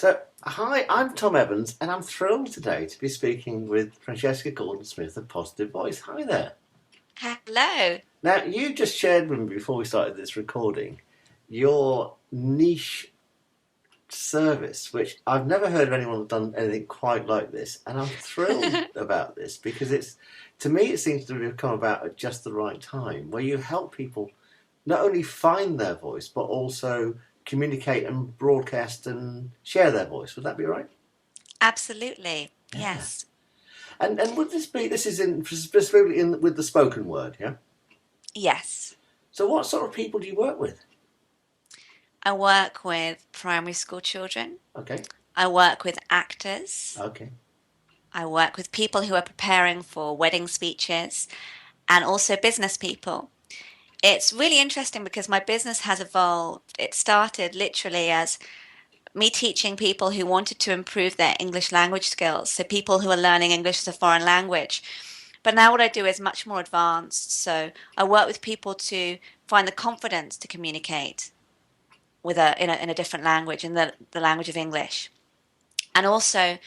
So, hi, I'm Tom Evans, and I'm thrilled today to be speaking with Francesca Gordon-Smith of Positive Voice. Hi there. Hello. Now, you just shared with me before we started this recording your niche service, which I've never heard of anyone have done anything quite like this, and I'm thrilled about this because to me, it seems to have come about at just the right time, where you help people not only find their voice but also communicate and broadcast and share their voice. Would that be right? Absolutely. Yeah. Yes. And would this is in specifically in with the spoken word, yeah? Yes. So what sort of people do you work with? I work with primary school children. Okay, I work with actors. okay. I work with people who are preparing for wedding speeches and also business people. It's really interesting because my business has evolved. It started literally as me teaching people who wanted to improve their English language skills, so people who are learning English as a foreign language. But now what I do is much more advanced. So I work with people to find the confidence to communicate with in a different language, in the language of English. And also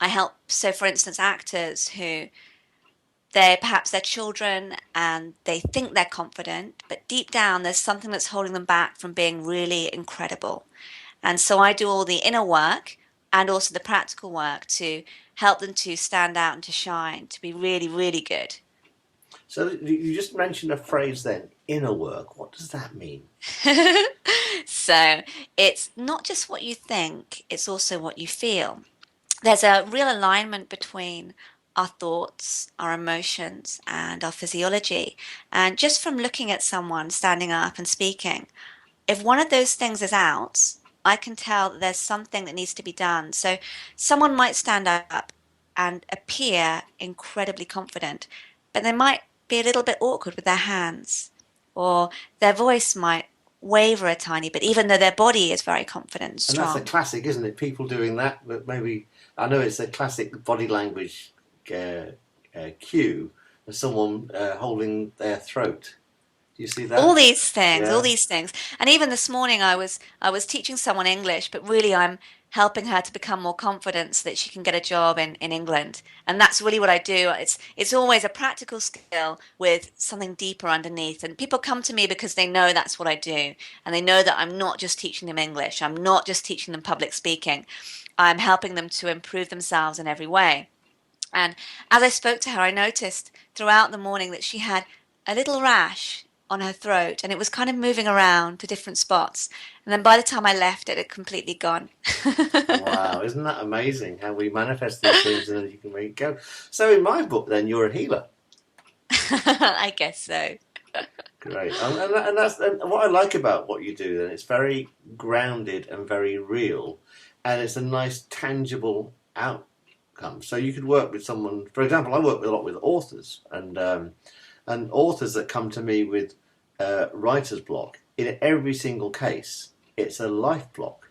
I help, so for instance, actors who they're children and they think they're confident, but deep down there's something that's holding them back from being really incredible. And so I do all the inner work and also the practical work to help them to stand out and to shine, to be really, really good. So you just mentioned a phrase then, inner work. What does that mean? So it's not just what you think, it's also what you feel. There's a real alignment between our thoughts, our emotions, and our physiology. And just from looking at someone standing up and speaking, if one of those things is out, I can tell that there's something that needs to be done. So someone might stand up and appear incredibly confident, but they might be a little bit awkward with their hands, or their voice might waver a tiny bit, even though their body is very confident and And that's a strong. classic, isn't it? People doing that, but maybe I know it's a classic body language uh, cue of someone holding their throat. Do you see all that? these things all Yeah. these things and even this morning I was teaching someone English, but really I'm helping her to become more confident so that she can get a job in England. And that's really what I do. It's always a practical skill with something deeper underneath, and people come to me because they know that's what I do, and they know that I'm not just teaching them English, I'm not just teaching them public speaking, I'm helping them to improve themselves in every way. And as I spoke to her, I noticed throughout the morning that she had a little rash on her throat, and it was kind of moving around to different spots. And then by the time I left, it had completely gone. Wow, isn't that amazing how we manifest these things and then you can make it go? So in my book, then you're a healer. I guess so. Great, and that's and what I like about what you do. Then it's very grounded and very real, and it's a nice tangible outcome. So you could work with someone. For example, I work with a lot with authors and authors that come to me with writer's block. In every single case, it's a life block.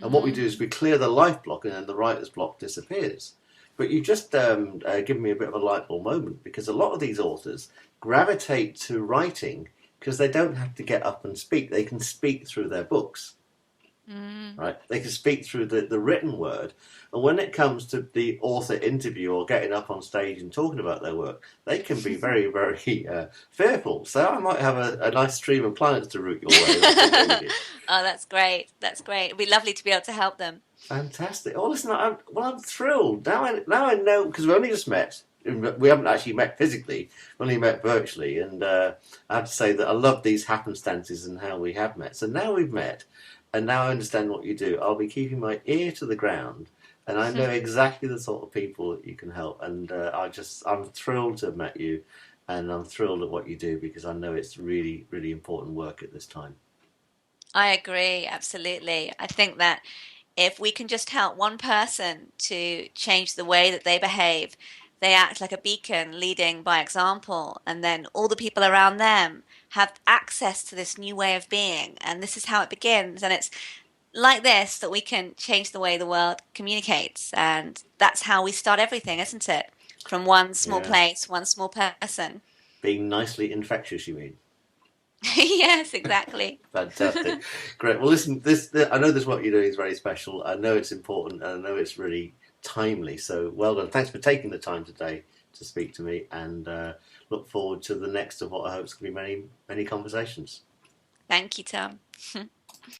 And what we do is Mm. we clear the life block, and then the writer's block disappears. But you just given me a bit of a light bulb moment because a lot of these authors gravitate to writing because they don't have to get up and speak. They can speak through their books, Mm. right? They can speak through the written word. And when it comes to the author interview or getting up on stage and talking about their work, they can be very, very fearful. So I might have a nice stream of planets to root your way. That's okay. Oh, that's great. That's great. It'd be lovely to be able to help them. Fantastic. Oh, listen, I'm thrilled. Now I know, because we only just met. We haven't actually met physically, we only met virtually. And I have to say that I love these happenstances and how we have met. So now we've met, and now I understand what you do. I'll be keeping my ear to the ground, and I know exactly the sort of people that you can help. And I'm thrilled to have met you, and I'm thrilled at what you do because I know it's really, really important work at this time. I agree, absolutely. I think that if we can just help one person to change the way that they behave, they act like a beacon leading by example, and then all the people around them have access to this new way of being. And this is how it begins. And it's like this that we can change the way the world communicates. And that's how we start everything, isn't it? From one small Yeah. place, one small person. Being nicely infectious, you mean? Yes, exactly. Fantastic, great. Well, listen, this I know this what you're doing is very special. I know it's important, and I know it's really timely. So well done. Thanks for taking the time today to speak to me, and look forward to the next of what I hope is going to be many many conversations. Thank you, Tom.